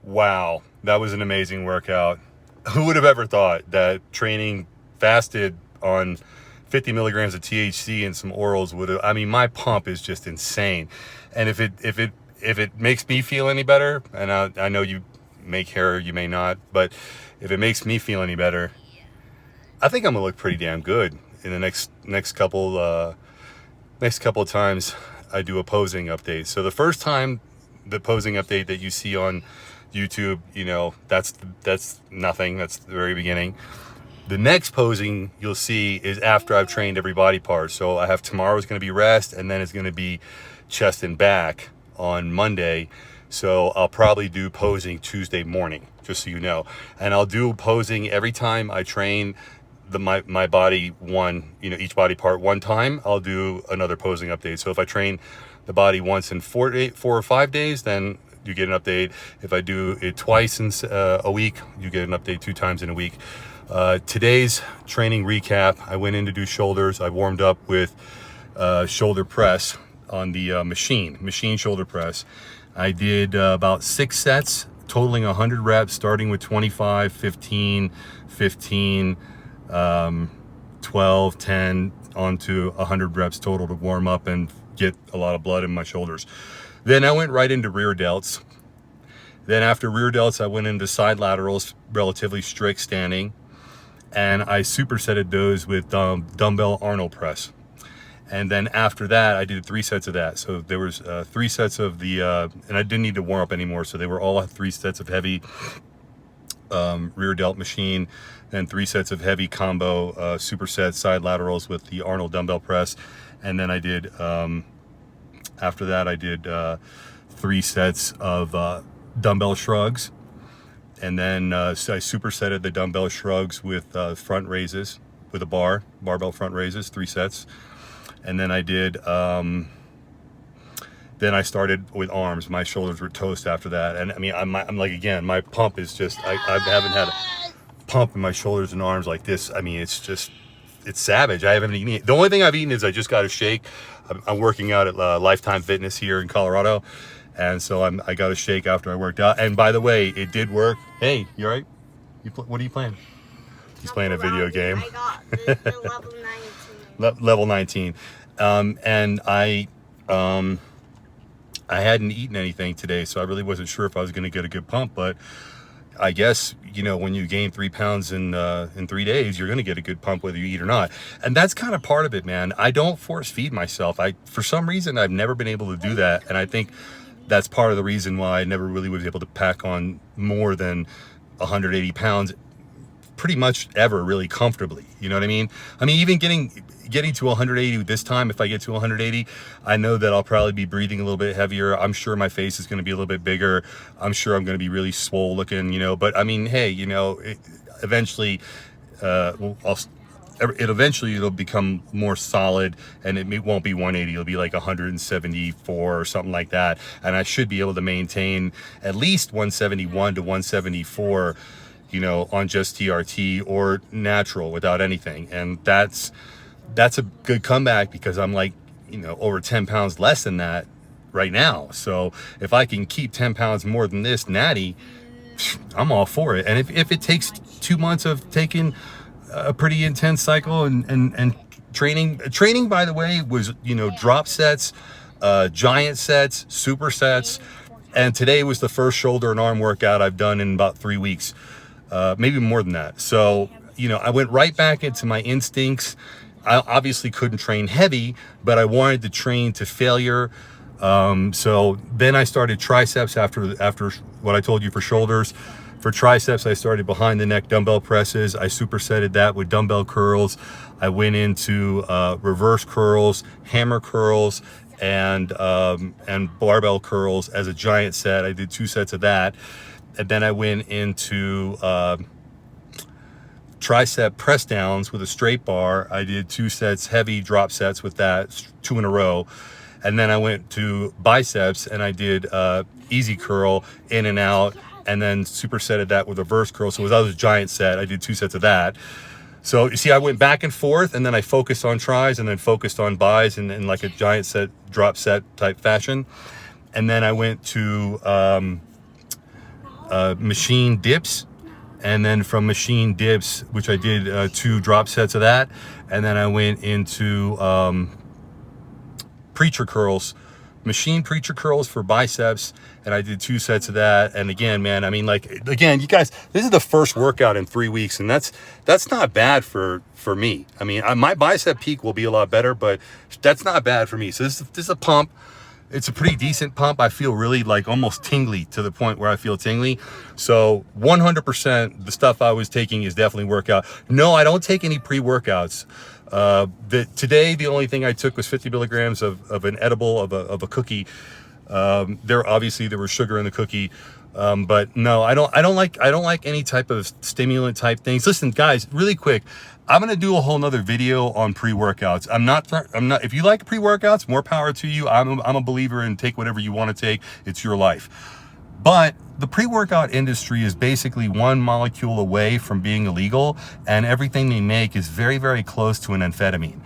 Wow, that was an amazing workout. Who would have ever thought that training fasted on 50 milligrams of THC and some orals would have, I mean, my pump is just insane. And if it makes me feel any better, and I know you may care, you may not, but if it makes me feel any better, I think I'm gonna look pretty damn good in the next couple of times I do a posing update. So the first time the posing update that you see on YouTube, that's nothing. That's the very beginning. The next posing you'll see is after I've trained every body part. So I have tomorrow's going to be rest, and then it's going to be chest and back on Monday. So I'll probably do posing Tuesday morning, just so you know. And I'll do posing every time I train my body each body part one time. I'll do another posing update. So if I train the body once in 4 or 5 days, then you get an update. If I do it twice in a week, you get an update 2 times in a week. Today's training recap, I went in to do shoulders. I warmed up with shoulder press on the machine shoulder press. I did about 6 sets, totaling 100 reps, starting with 25, 15, 15, 12, 10, onto 100 reps total to warm up and get a lot of blood in my shoulders. Then I went right into rear delts. Then after rear delts, I went into side laterals, relatively strict standing, and I supersetted those with dumbbell Arnold press. And then after that, I did 3 sets of that. So there was 3 sets of the, and I didn't need to warm up anymore. So they were all 3 sets of heavy rear delt machine, then 3 sets of heavy combo superset side laterals with the Arnold dumbbell press. And then I did, after that, I did 3 sets of dumbbell shrugs. And then so I supersetted the dumbbell shrugs with front raises, with a barbell front raises, 3 sets. And then I did, then I started with arms. My shoulders were toast after that. And I mean, I'm like, again, my pump is just, I haven't had a pump in my shoulders and arms like this. I mean, it's savage. I haven't eaten. The only thing I've eaten is I just got a shake. I'm working out at Lifetime Fitness here in Colorado. And so I got a shake after I worked out. And by the way, it did work. Hey, you all right? What are you playing? He's playing a video game. I got the level 19. Level 19. And I hadn't eaten anything today, so I really wasn't sure if I was going to get a good pump. But I guess, when you gain 3 pounds in 3 days, you're going to get a good pump whether you eat or not. And that's kind of part of it, man. I don't force feed myself. For some reason, I've never been able to do that. And I think that's part of the reason why I never really was able to pack on more than 180 pounds pretty much ever really comfortably. You know what I mean? I mean, even getting to 180 this time, if I get to 180, I know that I'll probably be breathing a little bit heavier. I'm sure my face is going to be a little bit bigger. I'm sure I'm going to be really swole looking, but I mean, hey, eventually, it'll become more solid, and it won't be 180. It'll be like 174 or something like that. And I should be able to maintain at least 171 to 174, on just TRT or natural without anything. And that's a good comeback, because I'm like, over 10 pounds less than that right now. So if I can keep 10 pounds more than this natty, I'm all for it. And if it takes 2 months of taking a pretty intense cycle and training, by the way, was, drop sets, giant sets, supersets. And today was the first shoulder and arm workout I've done in about 3 weeks. Maybe more than that. So, I went right back into my instincts. I obviously couldn't train heavy, but I wanted to train to failure. So then I started triceps after what I told you for shoulders. For triceps, I started behind the neck dumbbell presses. I supersetted that with dumbbell curls. I went into reverse curls, hammer curls, and barbell curls as a giant set. I did 2 sets of that. And then I went into tricep press downs with a straight bar. I did 2 sets, heavy drop sets with that, 2 in a row. And then I went to biceps and I did easy curl in and out, and then supersetted that with reverse curl. So that was a giant set. I did 2 sets of that. So you see, I went back and forth, and then I focused on tris and then focused on bis in like a giant set, drop set type fashion. And then I went to machine dips. And then from machine dips, which I did 2 drop sets of that. And then I went into preacher curls, machine preacher curls for biceps. And I did 2 sets of that. And again, man, I mean, like, again, you guys, this is the first workout in 3 weeks. And that's not bad for me. I mean, my bicep peak will be a lot better, but that's not bad for me. So this is a pump. It's a pretty decent pump. I feel really like almost tingly to the point where I feel tingly. So 100% the stuff I was taking is definitely workout. No, I don't take any pre-workouts. Today, the only thing I took was 50 milligrams of an edible of a cookie. There was sugar in the cookie. But no, I don't like any type of stimulant type things. Listen, guys, really quick, I'm going to do a whole nother video on pre-workouts. I'm not, if you like pre-workouts, more power to you. I'm a believer in take whatever you want to take. It's your life. But the pre-workout industry is basically one molecule away from being illegal, and everything they make is very, very close to an amphetamine.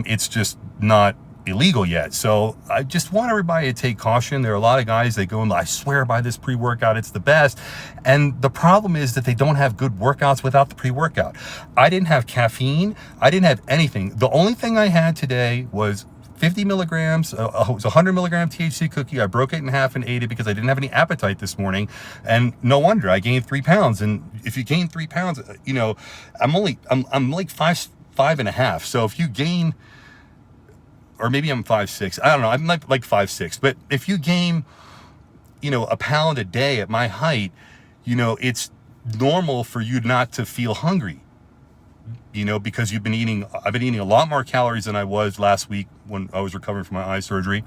It's just not illegal yet. So I just want everybody to take caution. There are a lot of guys that go and I swear by this pre-workout, it's the best. And the problem is that they don't have good workouts without the pre-workout. I didn't have caffeine. I didn't have anything. The only thing I had today was 50 milligrams, it was a 100 milligram THC cookie. I broke it in half and ate it because I didn't have any appetite this morning. And no wonder I gained 3 pounds. And if you gain 3 pounds, you know, I'm like 5'5". So if you gain, or maybe I'm 5'6". I don't know. I'm like 5'6". But if you gain, you know, a pound a day at my height, you know, it's normal for you not to feel hungry, you know, because I've been eating a lot more calories than I was last week when I was recovering from my eye surgery.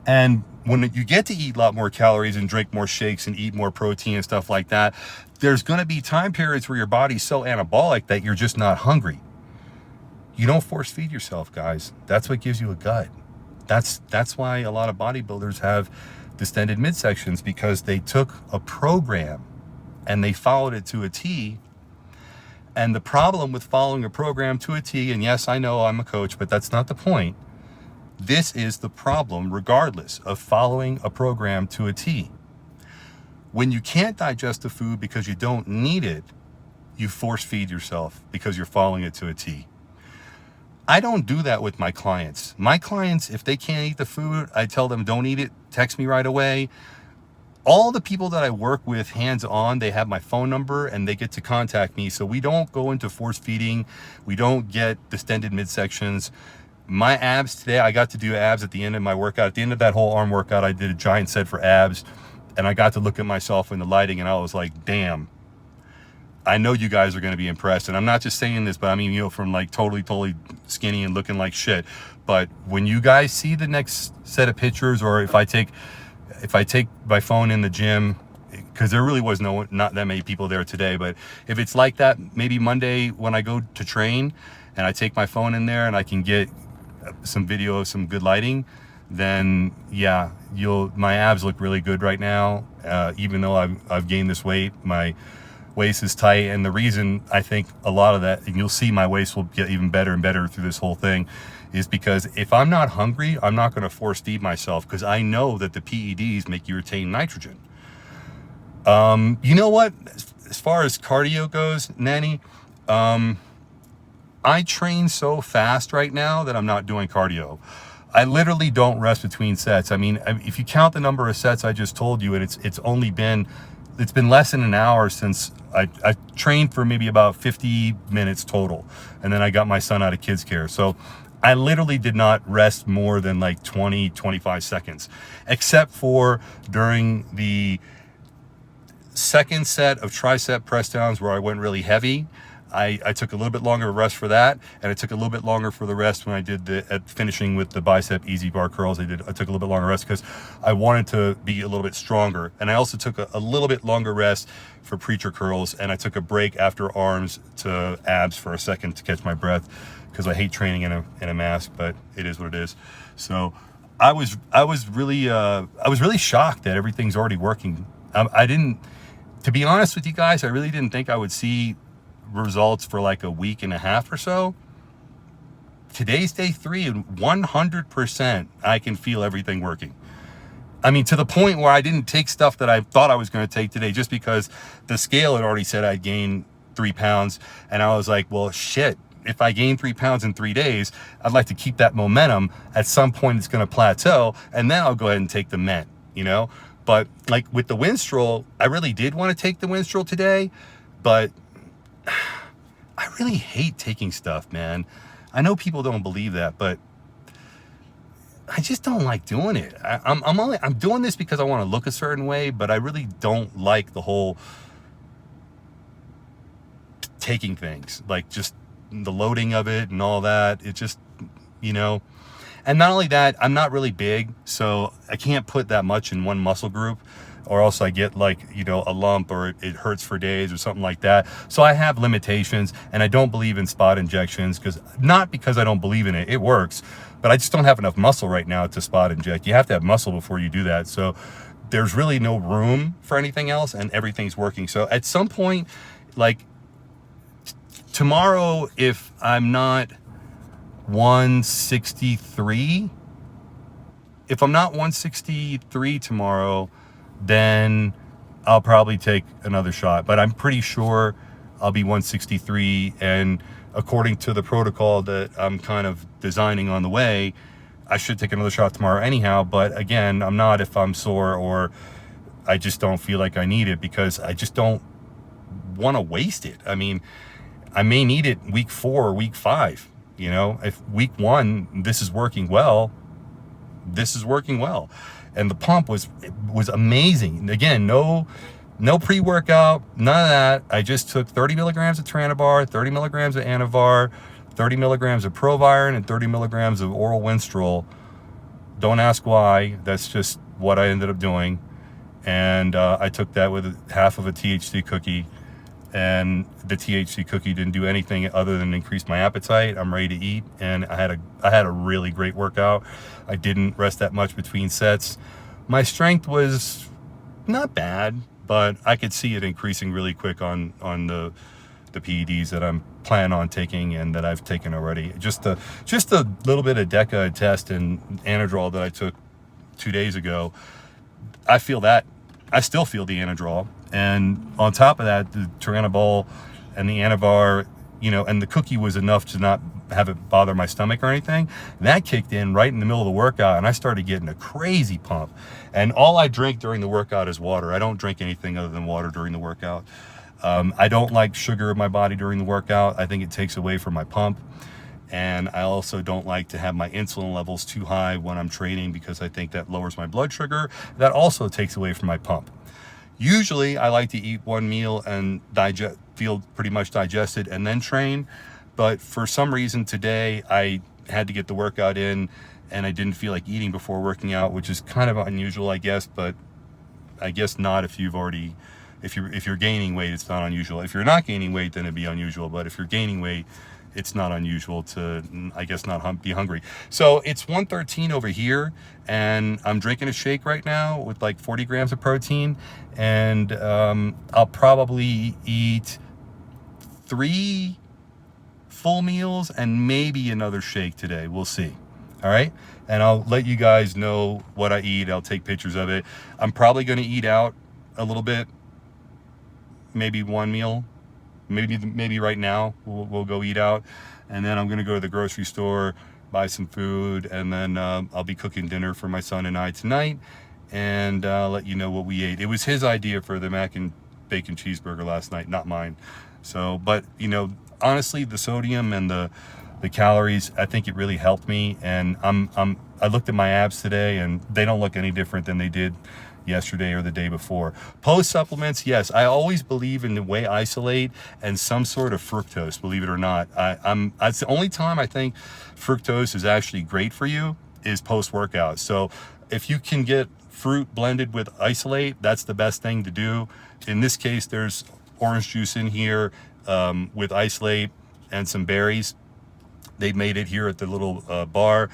And when you get to eat a lot more calories and drink more shakes and eat more protein and stuff like that, there's going to be time periods where your body's so anabolic that you're just not hungry. You don't force feed yourself, guys. That's what gives you a gut. That's why a lot of bodybuilders have distended midsections, because they took a program and they followed it to a T. And the problem with following a program to a T, and yes, I know I'm a coach, but that's not the point. This is the problem, regardless of following a program to a T. When you can't digest the food because you don't need it, you force feed yourself because you're following it to a T. I don't do that with my clients. My clients, if they can't eat the food, I tell them don't eat it, text me right away. All the people that I work with hands-on, they have my phone number and they get to contact me. So we don't go into force feeding. We don't get distended midsections. My abs today, I got to do abs at the end of my workout. At the end of that whole arm workout, I did a giant set for abs, and I got to look at myself in the lighting and I was like, damn. I know you guys are going to be impressed. And I'm not just saying this, but I mean, you know, from like totally skinny and looking like shit. But when you guys see the next set of pictures, or if I take my phone in the gym, because there really was not that many people there today, but if it's like that, maybe Monday when I go to train and I take my phone in there and I can get some video of some good lighting, then yeah, my abs look really good right now. Even though I've gained this weight, my waist is tight. And the reason I think a lot of that, and you'll see my waist will get even better and better through this whole thing, is because if I'm not hungry, I'm not going to force feed myself, because I know that the PEDs make you retain nitrogen. You know what? As far as cardio goes, Nanny, I train so fast right now that I'm not doing cardio. I literally don't rest between sets. I mean, if you count the number of sets I just told you, and it's been less than an hour since I trained for maybe about 50 minutes total. And then I got my son out of kids care. So I literally did not rest more than like 20-25 seconds, except for during the second set of tricep press downs where I went really heavy. I took a little bit longer rest for that, and it took a little bit longer for the rest when I did finishing with the bicep easy bar curls. I took a little bit longer rest because I wanted to be a little bit stronger. And I also took a little bit longer rest for preacher curls, and I took a break after arms to abs for a second to catch my breath, because I hate training in a mask, but it is what it is. So I was really shocked that everything's already working. To be honest with you guys, I really didn't think I would see results for like a week and a half or so. Today's day 3, and 100% I can feel everything working. I mean, to the point where I didn't take stuff that I thought I was going to take today just because the scale had already said I'd gain 3 pounds. And I was like, well, shit, if I gain 3 pounds in 3 days, I'd like to keep that momentum. At some point, it's going to plateau, and then I'll go ahead and take the Ment, you know? But like with the Winstrol, I really did want to take the Winstrol today, but I really hate taking stuff, man. I know people don't believe that, but I just don't like doing it. I'm doing this because I want to look a certain way, but I really don't like the whole taking things, like just the loading of it and all that. It just, you know, and not only that, I'm not really big, so I can't put that much in one muscle group, or else I get like, you know, a lump, or it hurts for days or something like that. So I have limitations, and I don't believe in spot injections, not because I don't believe in it. It works, but I just don't have enough muscle right now to spot inject. You have to have muscle before you do that. So there's really no room for anything else, and everything's working. So at some point, like tomorrow, if I'm not 163, if I'm not 163 tomorrow, then I'll probably take another shot. But I'm pretty sure I'll be 163, and according to the protocol that I'm kind of designing on the way, I should take another shot tomorrow anyhow. But again, I'm not if I'm sore or I just don't feel like I need it, because I just don't want to waste it. I mean, I may need it week 4 or week 5. You know, if week 1, this is working well, this is working well. And the pump was amazing. Again, no pre-workout, none of that. I just took 30 milligrams of Tranabar, 30 milligrams of Anavar, 30 milligrams of Proviron, and 30 milligrams of oral Winstrol. Don't ask why. That's just what I ended up doing. And I took that with half of a THC cookie. And the THC cookie didn't do anything other than increase my appetite. I'm ready to eat, and I had a really great workout. I didn't rest that much between sets. My strength was not bad, but I could see it increasing really quick on the PEDs that I'm planning on taking and that I've taken already. Just a little bit of Deca test and Anadrol that I took 2 days ago. I still feel the Anadrol. And on top of that, the Turinabol and the Anavar, you know, and the cookie was enough to not have it bother my stomach or anything. That kicked in right in the middle of the workout, and I started getting a crazy pump. And all I drink during the workout is water. I don't drink anything other than water during the workout. I don't like sugar in my body during the workout. I think it takes away from my pump. And I also don't like to have my insulin levels too high when I'm training, because I think that lowers my blood sugar. That also takes away from my pump. Usually I like to eat one meal and feel pretty much digested and then train. But for some reason today, I had to get the workout in, and I didn't feel like eating before working out, which is kind of unusual, I guess. But I guess not if you're gaining weight, it's not unusual. If you're not gaining weight, then it'd be unusual. But if you're gaining weight, it's not unusual to, I guess, not be hungry. So it's 1:13 over here, and I'm drinking a shake right now with like 40 grams of protein, and I'll probably eat 3 full meals and maybe another shake today. We'll see. All right, and I'll let you guys know what I eat. I'll take pictures of it. I'm probably going to eat out a little bit, maybe one meal. Maybe right now we'll go eat out, and then I'm gonna go to the grocery store, buy some food, and then I'll be cooking dinner for my son and I tonight, and let you know what we ate. It was his idea for the mac and bacon cheeseburger last night, not mine. So, but you know, honestly, the sodium and the calories, I think it really helped me. And I looked at my abs today, and they don't look any different than they did yesterday or the day before. Post supplements, yes, I always believe in the whey isolate and some sort of fructose, believe it or not. That's the only time I think fructose is actually great for you, is post workout. So if you can get fruit blended with isolate, that's the best thing to do. In this case, there's orange juice in here with isolate and some berries. They made it here at the little bar.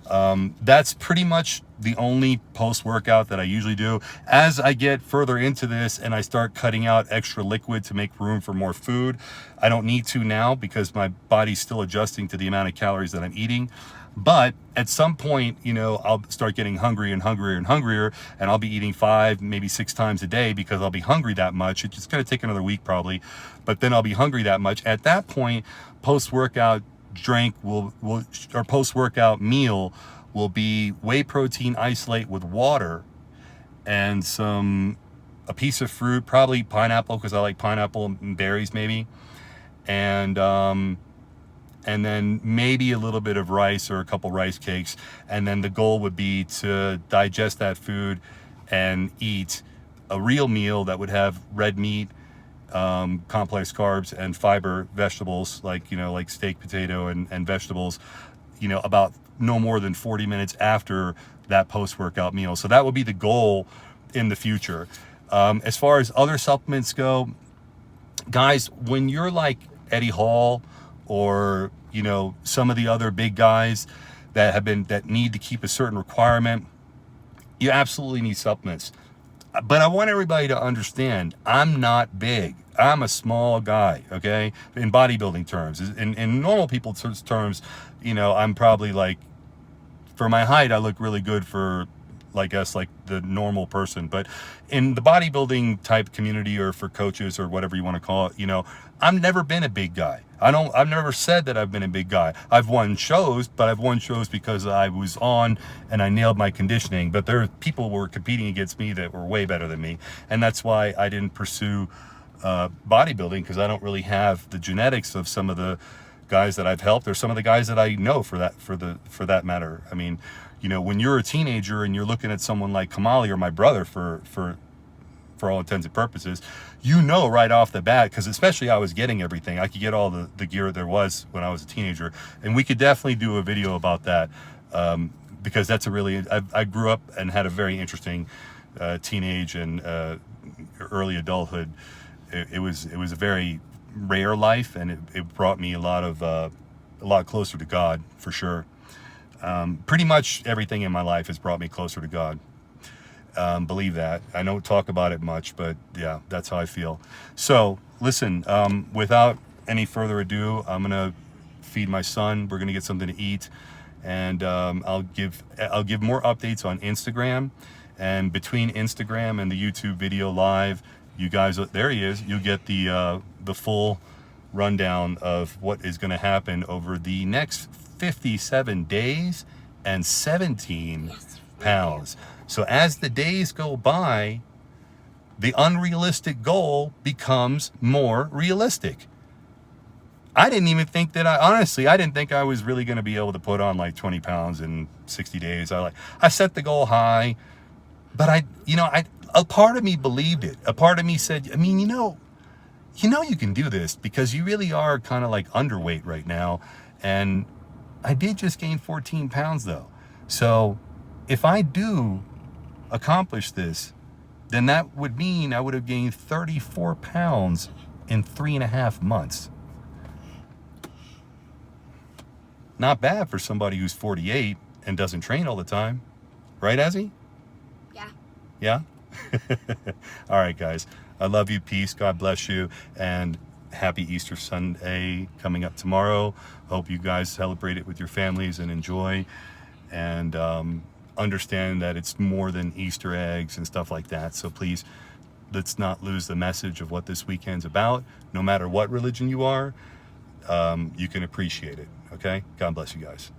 That's pretty much the only post-workout that I usually do. As I get further into this and I start cutting out extra liquid to make room for more food, I don't need to now because my body's still adjusting to the amount of calories that I'm eating. But at some point, you know, I'll start getting hungry and hungrier and hungrier, and I'll be eating 5, maybe 6 times a day because I'll be hungry that much. It's going to take another week probably, but then I'll be hungry that much. At that point, post-workout drink or post-workout meal will be whey protein isolate with water and a piece of fruit, probably pineapple because I like pineapple and berries maybe, and then maybe a little bit of rice or a couple rice cakes. And then the goal would be to digest that food and eat a real meal that would have red meat, complex carbs, and fiber vegetables, like, you know, like steak, potato, and vegetables, you know, about no more than 40 minutes after that post-workout meal. So that would be the goal in the future. As far as other supplements go, guys, when you're like Eddie Hall or, you know, some of the other big guys that need to keep a certain requirement, you absolutely need supplements. But I want everybody to understand, I'm not big. I'm a small guy, okay? In bodybuilding terms. In normal people terms, you know, I'm probably like, for my height, I look really good for like us, like the normal person. But in the bodybuilding type community, or for coaches or whatever you want to call it, you know, I've never been a big guy. I've never said that I've been a big guy. I've won shows, but I've won shows because I was on and I nailed my conditioning. But there are people who were competing against me that were way better than me. And that's why I didn't pursue bodybuilding, because I don't really have the genetics of some of the guys that I've helped, or some of the guys that I know for that matter. I mean, you know, when you're a teenager and you're looking at someone like Kamali or my brother for all intents and purposes, you know right off the bat, because especially I was getting everything. I could get all the gear there was when I was a teenager, and we could definitely do a video about that, because that's I grew up and had a very interesting teenage and early adulthood. It was a very rare life, and it brought me a lot closer to God, for sure. Pretty much everything in my life has brought me closer to God. Believe that. I don't talk about it much, but yeah, that's how I feel. So listen, without any further ado, I'm gonna feed my son. We're gonna get something to eat, and I'll give more updates on Instagram. And between Instagram and the YouTube video live, you guys, there he is. You'll get the full rundown of what is going to happen over the next 57 days and 17 pounds. So as the days go by, the unrealistic goal becomes more realistic. I didn't even think that I didn't think I was really going to be able to put on like 20 pounds in 60 days. I set the goal high, but a part of me believed it. A part of me said, I mean, you know you can do this, because you really are kind of like underweight right now. And I did just gain 14 pounds though. So if I do accomplish this, then that would mean I would have gained 34 pounds in 3.5 months. Not bad for somebody who's 48 and doesn't train all the time. Right, Azzy? Yeah. Yeah? All right, guys. I love you. Peace. God bless you. And happy Easter Sunday coming up tomorrow. Hope you guys celebrate it with your families and enjoy. And understand that it's more than Easter eggs and stuff like that. So please, let's not lose the message of what this weekend's about. No matter what religion you are, you can appreciate it. Okay? God bless you guys.